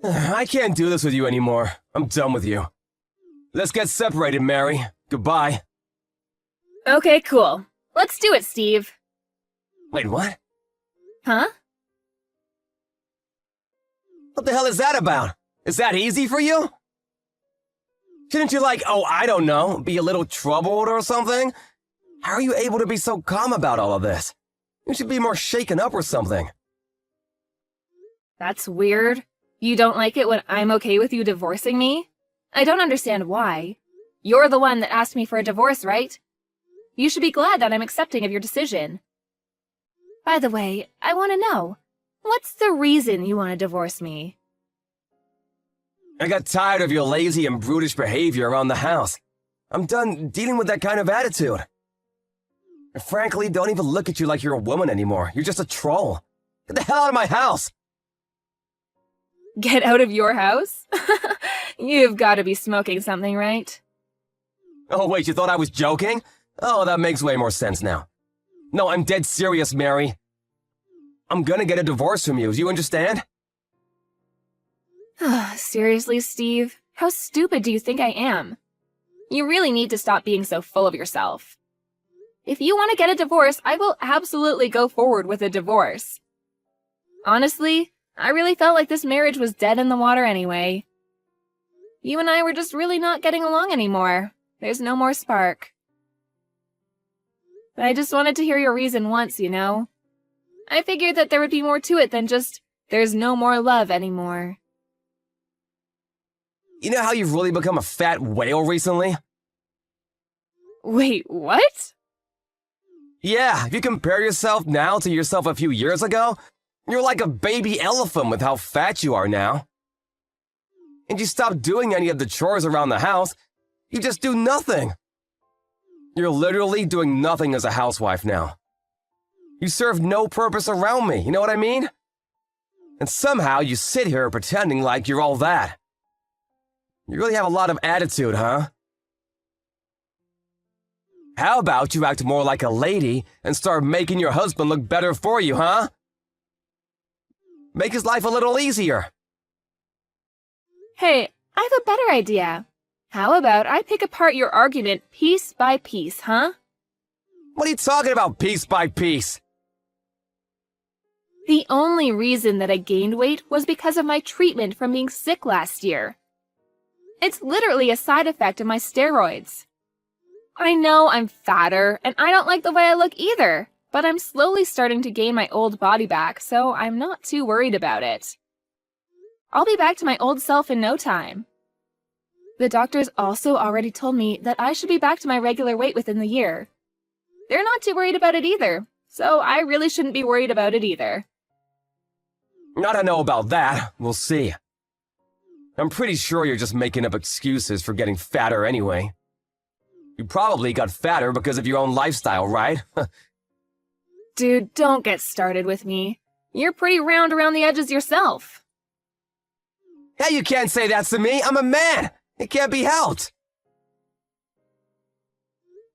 I can't do this with you anymore. I'm done with you. Let's get separated, Mary. Goodbye. Okay, cool. Let's do it, Steve. Wait, what? Huh? What the hell is that about? Is that easy for you? Shouldn't you I don't know, be a little troubled or something? How are you able to be so calm about all of this? You should be more shaken up or something. That's weird. You don't like it when I'm okay with you divorcing me? I don't understand why. You're the one that asked me for a divorce, right? You should be glad that I'm accepting of your decision. By the way, I want to know, what's the reason you want to divorce me? I got tired of your lazy and brutish behavior around the house. I'm done dealing with that kind of attitude. I frankly don't even look at you like you're a woman anymore. You're just a troll. Get the hell out of my house! Get out of your house? You've got to be smoking something, right? Oh, wait, you thought I was joking? Oh, that makes way more sense now. No, I'm dead serious, Mary. I'm gonna get a divorce from you, do you understand? Seriously, Steve? How stupid do you think I am? You really need to stop being so full of yourself. If you want to get a divorce, I will absolutely go forward with a divorce. Honestly, I really felt like this marriage was dead in the water anyway. You and I were just really not getting along anymore. There's no more spark. But I just wanted to hear your reason once, you know? I figured that there would be more to it than just, there's no more love anymore. You know how you've really become a fat whale recently? Wait, what? Yeah, if you compare yourself now to yourself a few years ago, you're like a baby elephant with how fat you are now. And you stop doing any of the chores around the house, you just do nothing. You're literally doing nothing as a housewife now. You serve no purpose around me, you know what I mean? And somehow you sit here pretending like you're all that. You really have a lot of attitude, huh? How about you act more like a lady and start making your husband look better for you, huh? Make his life a little easier. Hey, I have a better idea. How about I pick apart your argument piece by piece, huh? What are you talking about, piece by piece? The only reason that I gained weight was because of my treatment from being sick last year. It's literally a side effect of my steroids. I know I'm fatter, and I don't like the way I look either, but I'm slowly starting to gain my old body back, so I'm not too worried about it. I'll be back to my old self in no time. The doctors also already told me that I should be back to my regular weight within the year. They're not too worried about it either, so I really shouldn't be worried about it either. I don't know about that. We'll see. I'm pretty sure you're just making up excuses for getting fatter anyway. You probably got fatter because of your own lifestyle, right? Dude, don't get started with me. You're pretty round around the edges yourself. Hey, you can't say that to me. I'm a man. It can't be helped.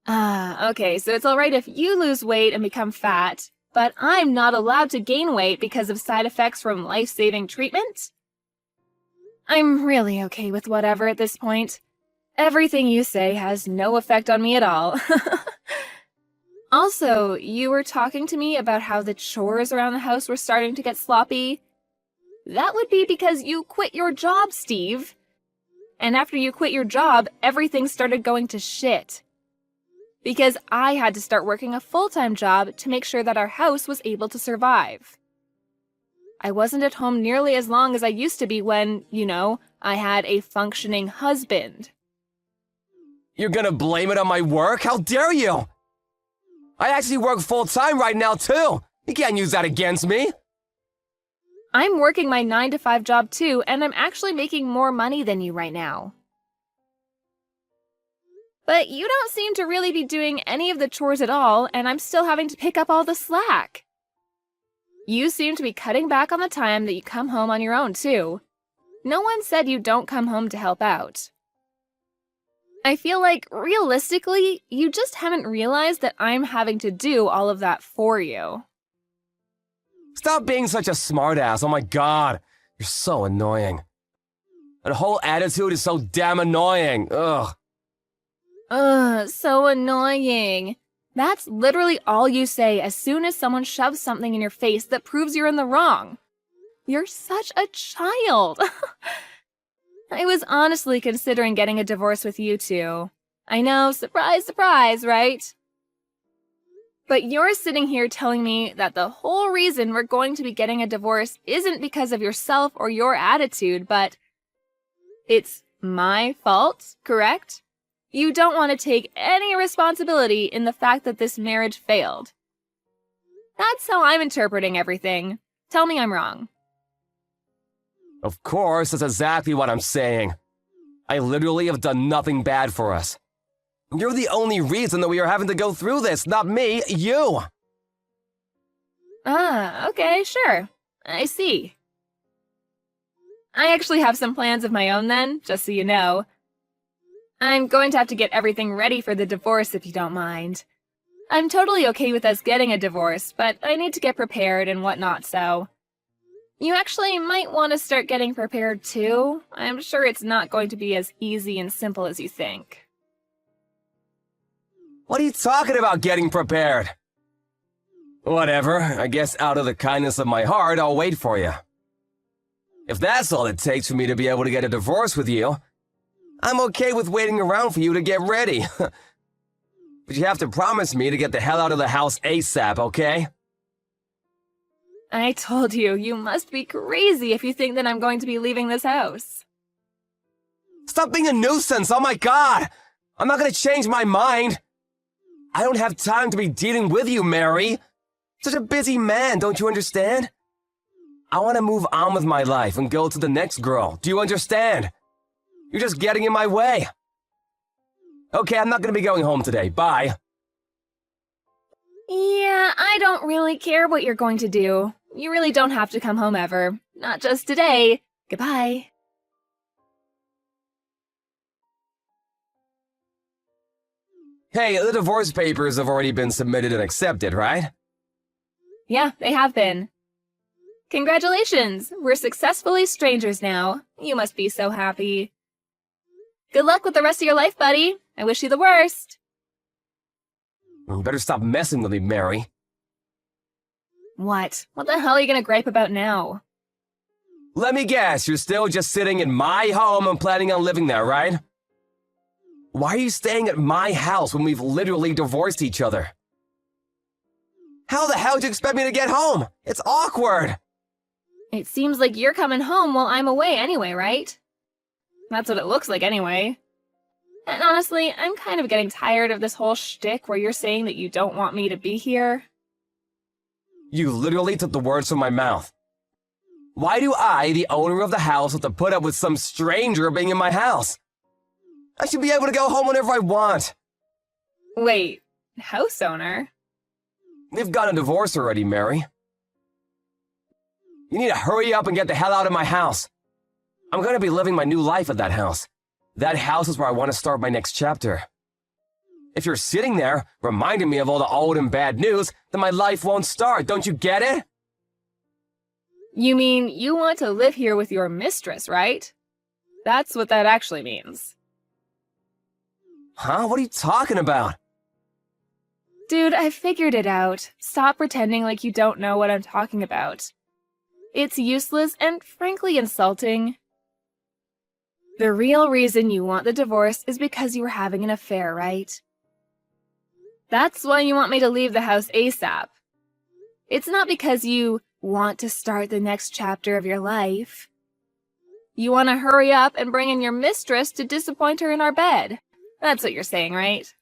Okay, so it's alright if you lose weight and become fat, but I'm not allowed to gain weight because of side effects from life-saving treatment? I'm really okay with whatever at this point. Everything you say has no effect on me at all. Also, you were talking to me about how the chores around the house were starting to get sloppy. That would be because you quit your job, Steve. And after you quit your job, everything started going to shit. Because I had to start working a full-time job to make sure that our house was able to survive. I wasn't at home nearly as long as I used to be when, you know, I had a functioning husband. You're gonna blame it on my work? How dare you? I actually work full-time right now, too. You can't use that against me. I'm working my 9-to-5 job too, and I'm actually making more money than you right now. But you don't seem to really be doing any of the chores at all, and I'm still having to pick up all the slack. You seem to be cutting back on the time that you come home on your own, too. No one said you don't come home to help out. I feel like, realistically, you just haven't realized that I'm having to do all of that for you. Stop being such a smartass, oh my god. You're so annoying. That whole attitude is so damn annoying. Ugh. Ugh, so annoying. That's literally all you say as soon as someone shoves something in your face that proves you're in the wrong. You're such a child. I was honestly considering getting a divorce with you two. I know, surprise, surprise, right? But you're sitting here telling me that the whole reason we're going to be getting a divorce isn't because of yourself or your attitude, but it's my fault, correct? You don't want to take any responsibility in the fact that this marriage failed. That's how I'm interpreting everything. Tell me I'm wrong. Of course, that's exactly what I'm saying. I literally have done nothing bad for us. You're the only reason that we are having to go through this, not me, you! Ah, okay, sure. I see. I actually have some plans of my own then, just so you know. I'm going to have to get everything ready for the divorce if you don't mind. I'm totally okay with us getting a divorce, but I need to get prepared and whatnot, so... You actually might want to start getting prepared too. I'm sure it's not going to be as easy and simple as you think. What are you talking about getting prepared? Whatever, I guess out of the kindness of my heart, I'll wait for you. If that's all it takes for me to be able to get a divorce with you, I'm okay with waiting around for you to get ready. But you have to promise me to get the hell out of the house ASAP, okay? I told you, you must be crazy if you think that I'm going to be leaving this house. Stop being a nuisance, oh my god! I'm not gonna change my mind! I don't have time to be dealing with you, Mary! Such a busy man, don't you understand? I want to move on with my life and go to the next girl, do you understand? You're just getting in my way. Okay, I'm not gonna be going home today, bye. Yeah, I don't really care what you're going to do. You really don't have to come home ever. Not just today. Goodbye. Hey, the divorce papers have already been submitted and accepted, right? Yeah, they have been. Congratulations! We're successfully strangers now. You must be so happy. Good luck with the rest of your life, buddy. I wish you the worst. You better stop messing with me, Mary. What? What the hell are you gonna gripe about now? Let me guess, you're still just sitting in my home and planning on living there, right? Why are you staying at my house when we've literally divorced each other? How the hell do you expect me to get home? It's awkward! It seems like you're coming home while I'm away anyway, right? That's what it looks like anyway. And honestly, I'm kind of getting tired of this whole shtick where you're saying that you don't want me to be here. You literally took the words from my mouth. Why do I, the owner of the house, have to put up with some stranger being in my house? I should be able to go home whenever I want. Wait, house owner? We've got a divorce already, Mary. You need to hurry up and get the hell out of my house. I'm going to be living my new life at that house. That house is where I want to start my next chapter. If you're sitting there, reminding me of all the old and bad news, then my life won't start, don't you get it? You mean you want to live here with your mistress, right? That's what that actually means. Huh? What are you talking about? Dude, I figured it out. Stop pretending like you don't know what I'm talking about. It's useless and frankly insulting. The real reason you want the divorce is because you were having an affair, right? That's why you want me to leave the house ASAP. It's not because you want to start the next chapter of your life. You want to hurry up and bring in your mistress to disappoint her in our bed. That's what you're saying, right?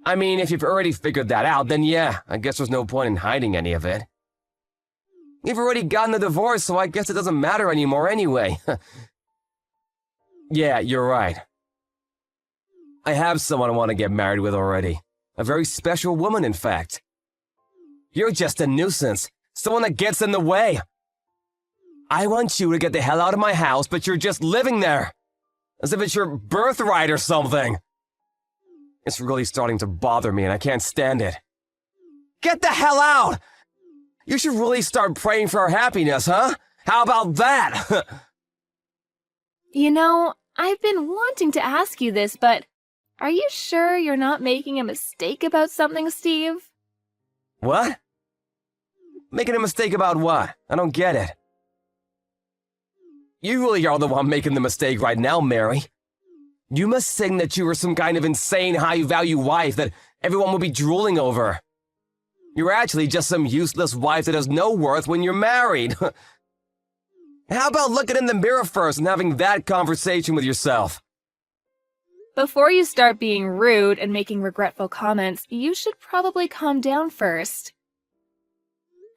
I mean, if you've already figured that out, then yeah, I guess there's no point in hiding any of it. You've already gotten the divorce, so I guess it doesn't matter anymore anyway. Yeah, you're right. I have someone I want to get married with already. A very special woman, in fact. You're just a nuisance. Someone that gets in the way. I want you to get the hell out of my house, but you're just living there. As if it's your birthright or something. It's really starting to bother me and I can't stand it. Get the hell out! You should really start praying for our happiness, huh? How about that? You know, I've been wanting to ask you this, but are you sure you're not making a mistake about something, Steve? What? Making a mistake about what? I don't get it. You really are the one making the mistake right now, Mary. You must think that you are some kind of insane high-value wife that everyone will be drooling over. You're actually just some useless wife that has no worth when you're married. How about looking in the mirror first and having that conversation with yourself? Before you start being rude and making regretful comments, you should probably calm down first.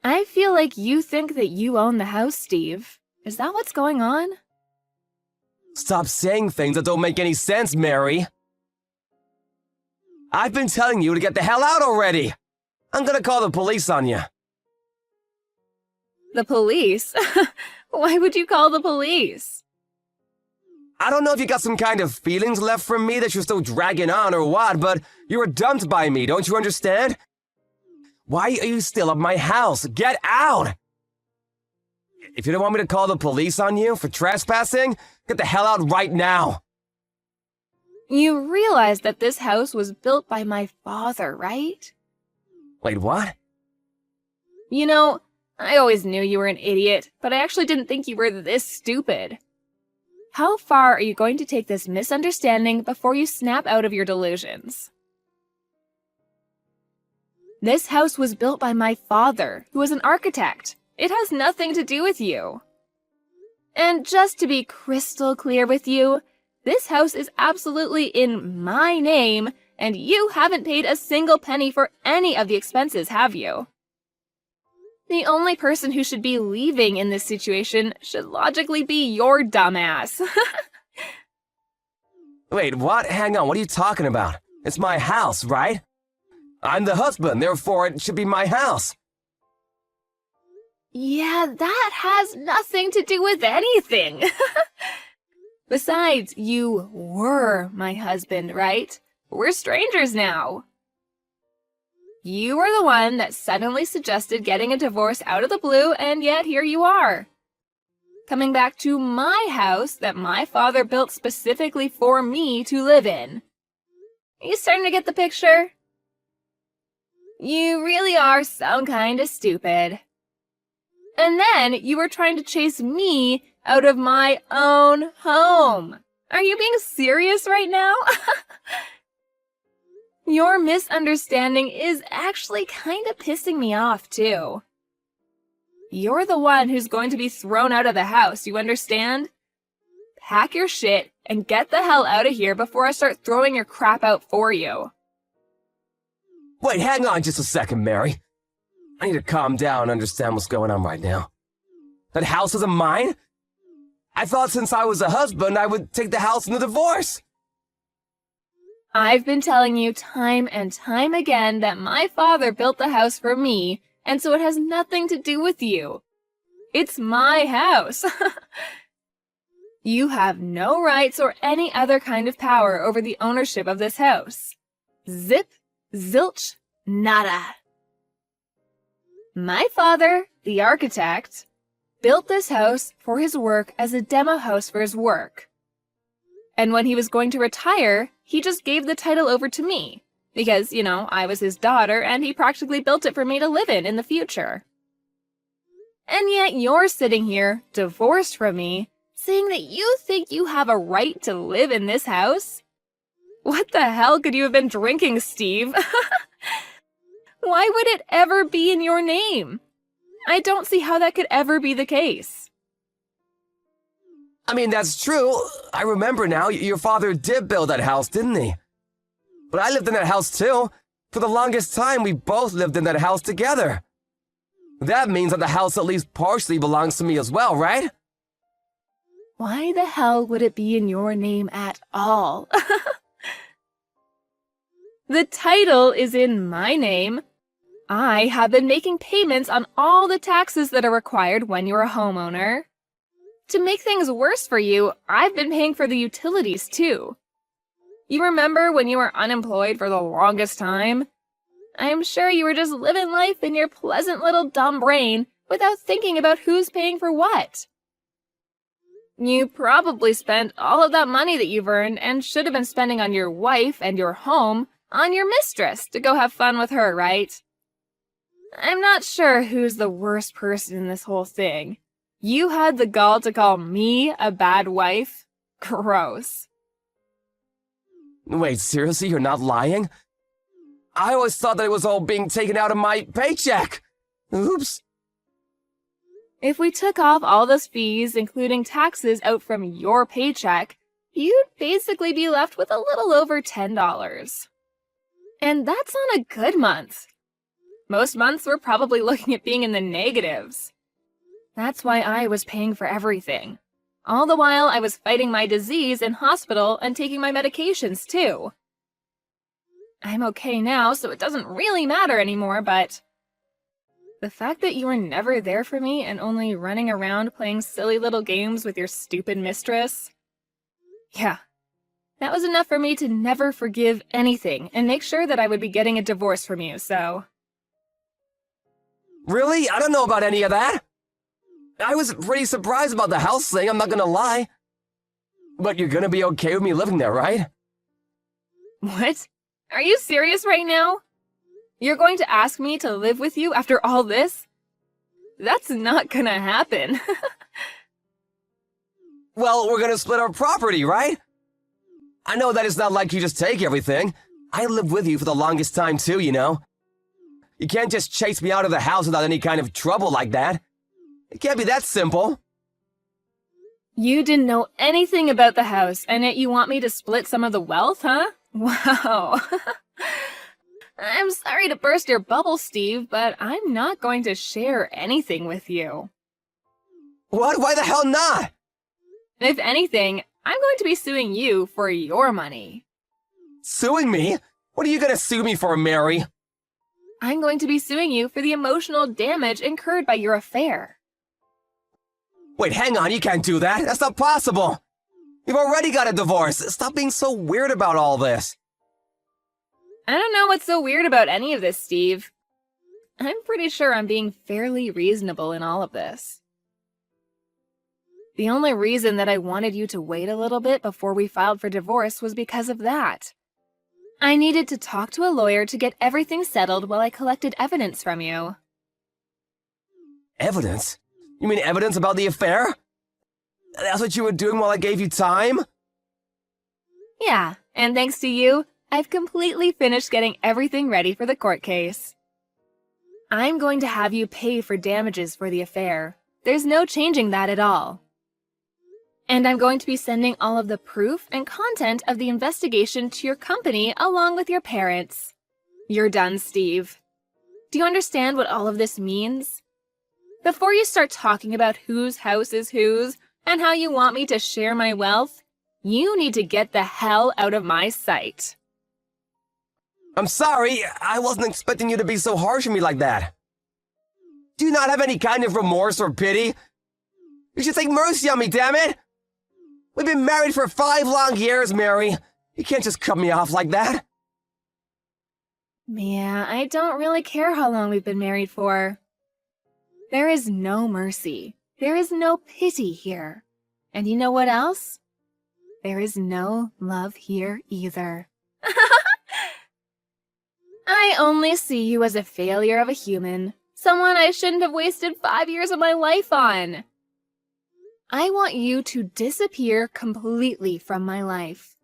I feel like you think that you own the house, Steve. Is that what's going on? Stop saying things that don't make any sense, Mary. I've been telling you to get the hell out already. I'm gonna call the police on you. The police? Why would you call the police? I don't know if you got some kind of feelings left from me that you're still dragging on or what, but you were dumped by me, don't you understand? Why are you still at my house? Get out! If you don't want me to call the police on you for trespassing, get the hell out right now! You realize that this house was built by my father, right? Wait, what? You know, I always knew you were an idiot, but I actually didn't think you were this stupid. How far are you going to take this misunderstanding before you snap out of your delusions? This house was built by my father, who was an architect. It has nothing to do with you. And just to be crystal clear with you, this house is absolutely in my name, and you haven't paid a single penny for any of the expenses, have you? The only person who should be leaving in this situation should logically be your dumbass. Wait, what? Hang on, what are you talking about? It's my house, right? I'm the husband, therefore it should be my house. Yeah, that has nothing to do with anything. Besides, you were my husband, right? We're strangers now. You were the one that suddenly suggested getting a divorce out of the blue, and yet here you are. Coming back to my house that my father built specifically for me to live in. Are you starting to get the picture? You really are some kind of stupid. And then you were trying to chase me out of my own home. Are you being serious right now? Your misunderstanding is actually kind of pissing me off, too. You're the one who's going to be thrown out of the house, you understand? Pack your shit and get the hell out of here before I start throwing your crap out for you. Wait, hang on just a second, Mary. I need to calm down and understand what's going on right now. That house isn't mine? I thought since I was a husband, I would take the house in the divorce. I've been telling you time and time again that my father built the house for me, and so it has nothing to do with you. It's my house. You have no rights or any other kind of power over the ownership of this house. Zip, zilch, nada. My father, the architect, built this house for his work as a demo house for his work. And when he was going to retire, he just gave the title over to me. Because, you know, I was his daughter and he practically built it for me to live in the future. And yet you're sitting here, divorced from me, saying that you think you have a right to live in this house? What the hell could you have been drinking, Steve? Why would it ever be in your name? I don't see how that could ever be the case. I mean, that's true. I remember now, your father did build that house, didn't he? But I lived in that house too. For the longest time, we both lived in that house together. That means that the house at least partially belongs to me as well, right? Why the hell would it be in your name at all? The title is in my name. I have been making payments on all the taxes that are required when you're a homeowner. To make things worse for you, I've been paying for the utilities too. You remember when you were unemployed for the longest time? I'm sure you were just living life in your pleasant little dumb brain without thinking about who's paying for what. You probably spent all of that money that you've earned and should have been spending on your wife and your home on your mistress to go have fun with her, right? I'm not sure who's the worst person in this whole thing. You had the gall to call me a bad wife? Gross. Wait, seriously, you're not lying? I always thought that it was all being taken out of my paycheck. Oops. If we took off all those fees, including taxes, out from your paycheck, you'd basically be left with a little over $10. And that's on a good month. Most months we're probably looking at being in the negatives. That's why I was paying for everything. All the while I was fighting my disease in hospital and taking my medications too. I'm okay now, so it doesn't really matter anymore, but the fact that you were never there for me and only running around playing silly little games with your stupid mistress, yeah, that was enough for me to never forgive anything and make sure that I would be getting a divorce from you, so. Really? I don't know about any of that. I was pretty surprised about the house thing, I'm not gonna lie. But you're gonna be okay with me living there, right? What? Are you serious right now? You're going to ask me to live with you after all this? That's not gonna happen. Well, we're gonna split our property, right? I know that it's not like you just take everything. I lived with you for the longest time too, you know. You can't just chase me out of the house without any kind of trouble like that. It can't be that simple. You didn't know anything about the house, and yet you want me to split some of the wealth, huh? Wow. I'm sorry to burst your bubble, Steve, but I'm not going to share anything with you. What? Why the hell not? If anything, I'm going to be suing you for your money. Suing me? What are you gonna sue me for, Mary? I'm going to be suing you for the emotional damage incurred by your affair. Wait, hang on, you can't do that. That's not possible. You've already got a divorce. Stop being so weird about all this. I don't know what's so weird about any of this, Steve. I'm pretty sure I'm being fairly reasonable in all of this. The only reason that I wanted you to wait a little bit before we filed for divorce was because of that. I needed to talk to a lawyer to get everything settled while I collected evidence from you. Evidence? You mean evidence about the affair? That's what you were doing while I gave you time? Yeah, and thanks to you, I've completely finished getting everything ready for the court case. I'm going to have you pay for damages for the affair. There's no changing that at all. And I'm going to be sending all of the proof and content of the investigation to your company along with your parents. You're done, Steve. Do you understand what all of this means? Before you start talking about whose house is whose and how you want me to share my wealth, you need to get the hell out of my sight. I'm sorry, I wasn't expecting you to be so harsh on me like that. Do you not have any kind of remorse or pity? You should take mercy on me, damn it! We've been married for 5 long years, Mary. You can't just cut me off like that. Yeah, I don't really care how long we've been married for. There is no mercy. There is no pity here. And you know what else? There is no love here either. I only see you as a failure of a human, someone I shouldn't have wasted 5 years of my life on. I want you to disappear completely from my life.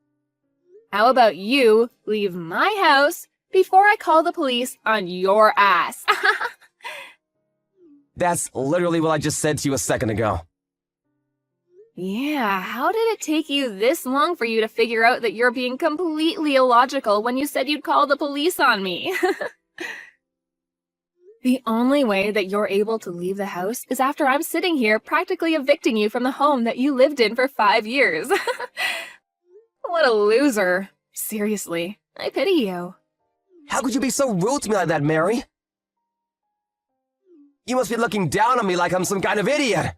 How about you leave my house before I call the police on your ass? That's literally what I just said to you a second ago. Yeah, how did it take you this long for you to figure out that you're being completely illogical when you said you'd call the police on me? The only way that you're able to leave the house is after I'm sitting here practically evicting you from the home that you lived in for 5 years. What a loser. Seriously, I pity you. How could you be so rude to me like that, Mary? You must be looking down on me like I'm some kind of idiot.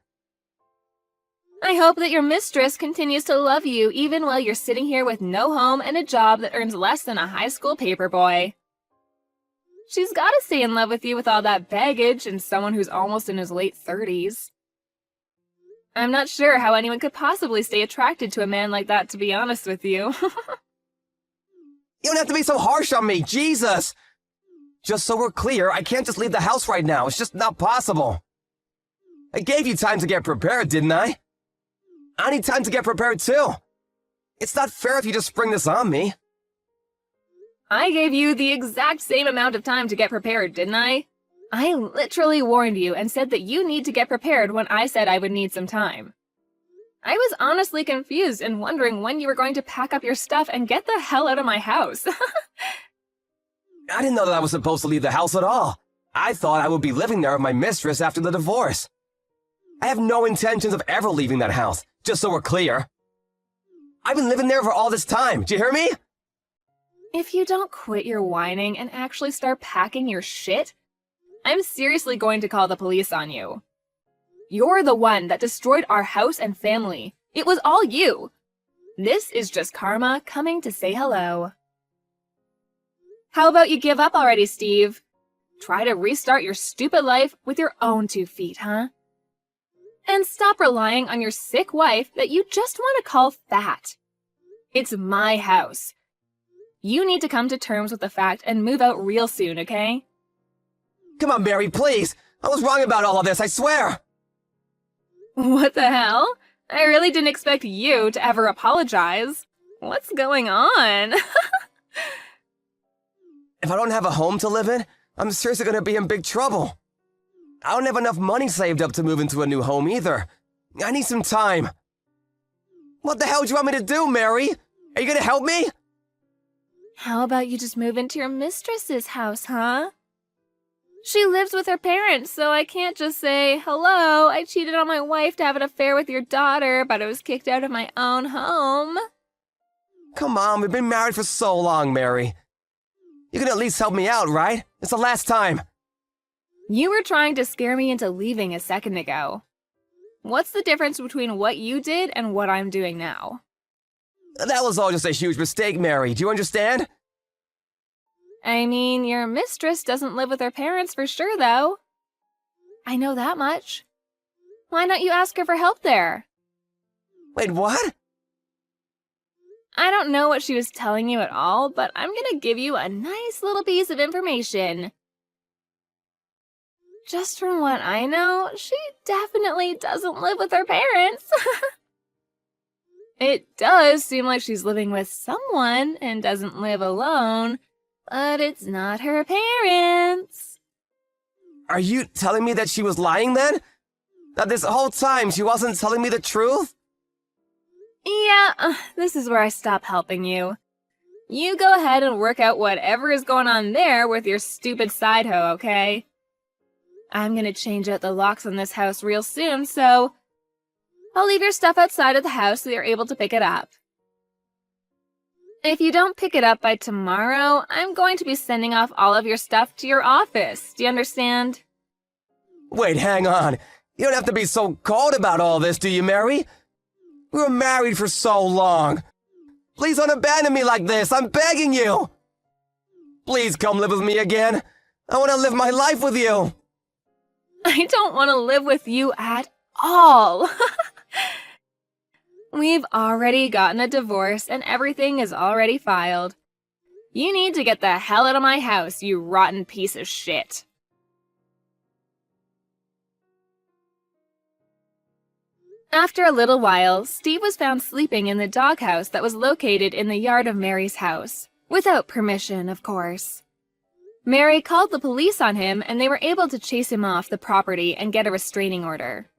I hope that your mistress continues to love you even while you're sitting here with no home and a job that earns less than a high school paperboy. She's gotta stay in love with you with all that baggage and someone who's almost in his late 30s. I'm not sure how anyone could possibly stay attracted to a man like that, to be honest with you. You don't have to be so harsh on me, Jesus! Just so we're clear, I can't just leave the house right now. It's just not possible. I gave you time to get prepared, didn't I? I need time to get prepared too. It's not fair if you just spring this on me. I gave you the exact same amount of time to get prepared, didn't I? I literally warned you and said that you need to get prepared when I said I would need some time. I was honestly confused and wondering when you were going to pack up your stuff and get the hell out of my house. I didn't know that I was supposed to leave the house at all. I thought I would be living there with my mistress after the divorce. I have no intentions of ever leaving that house, just so we're clear. I've been living there for all this time, do you hear me? If you don't quit your whining and actually start packing your shit, I'm seriously going to call the police on you. You're the one that destroyed our house and family. It was all you. This is just karma coming to say hello. How about you give up already, Steve? Try to restart your stupid life with your own 2 feet, huh? And stop relying on your sick wife that you just want to call fat. It's my house. You need to come to terms with the fact and move out real soon, okay? Come on, Mary, please. I was wrong about all of this, I swear. What the hell? I really didn't expect you to ever apologize. What's going on? If I don't have a home to live in, I'm seriously gonna be in big trouble. I don't have enough money saved up to move into a new home either. I need some time. What the hell do you want me to do, Mary? Are you gonna help me? How about you just move into your mistress's house, huh? She lives with her parents, so I can't just say, hello, I cheated on my wife to have an affair with your daughter, but I was kicked out of my own home. Come on, we've been married for so long, Mary. You can at least help me out, right? It's the last time. You were trying to scare me into leaving a second ago. What's the difference between what you did and what I'm doing now? That was all just a huge mistake, Mary. Do you understand? I mean, your mistress doesn't live with her parents for sure, though. I know that much. Why don't you ask her for help there? Wait, what? I don't know what she was telling you at all, but I'm gonna give you a nice little piece of information. Just from what I know, she definitely doesn't live with her parents. It does seem like she's living with someone and doesn't live alone, but it's not her parents. Are you telling me that she was lying then? That this whole time she wasn't telling me the truth? Yeah, this is where I stop helping you. You go ahead and work out whatever is going on there with your stupid side hoe, okay? I'm gonna change out the locks on this house real soon, so I'll leave your stuff outside of the house so you're able to pick it up. If you don't pick it up by tomorrow, I'm going to be sending off all of your stuff to your office. Do you understand? Wait, hang on. You don't have to be so cold about all this, do you, Mary? We were married for so long. Please don't abandon me like this. I'm begging you. Please come live with me again. I want to live my life with you. I don't want to live with you at all. We've already gotten a divorce and everything is already filed. You need to get the hell out of my house, you rotten piece of shit. After a little while, Steve was found sleeping in the doghouse that was located in the yard of Mary's house. Without permission, of course. Mary called the police on him and they were able to chase him off the property and get a restraining order.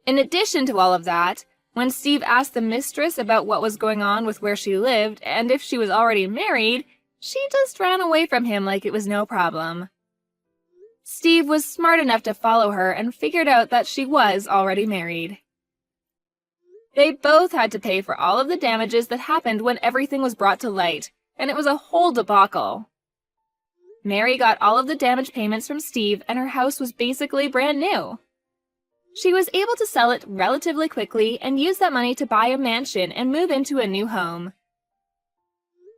In addition to all of that, when Steve asked the mistress about what was going on with where she lived and if she was already married, she just ran away from him like it was no problem. Steve was smart enough to follow her and figured out that she was already married. They both had to pay for all of the damages that happened when everything was brought to light, and it was a whole debacle. Mary got all of the damage payments from Steve and her house was basically brand new. She was able to sell it relatively quickly and use that money to buy a mansion and move into a new home.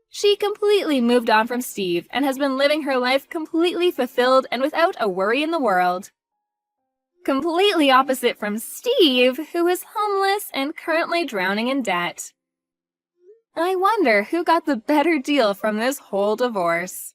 She completely moved on from Steve and has been living her life completely fulfilled and without a worry in the world. Completely opposite from Steve, who is homeless and currently drowning in debt. I wonder who got the better deal from this whole divorce.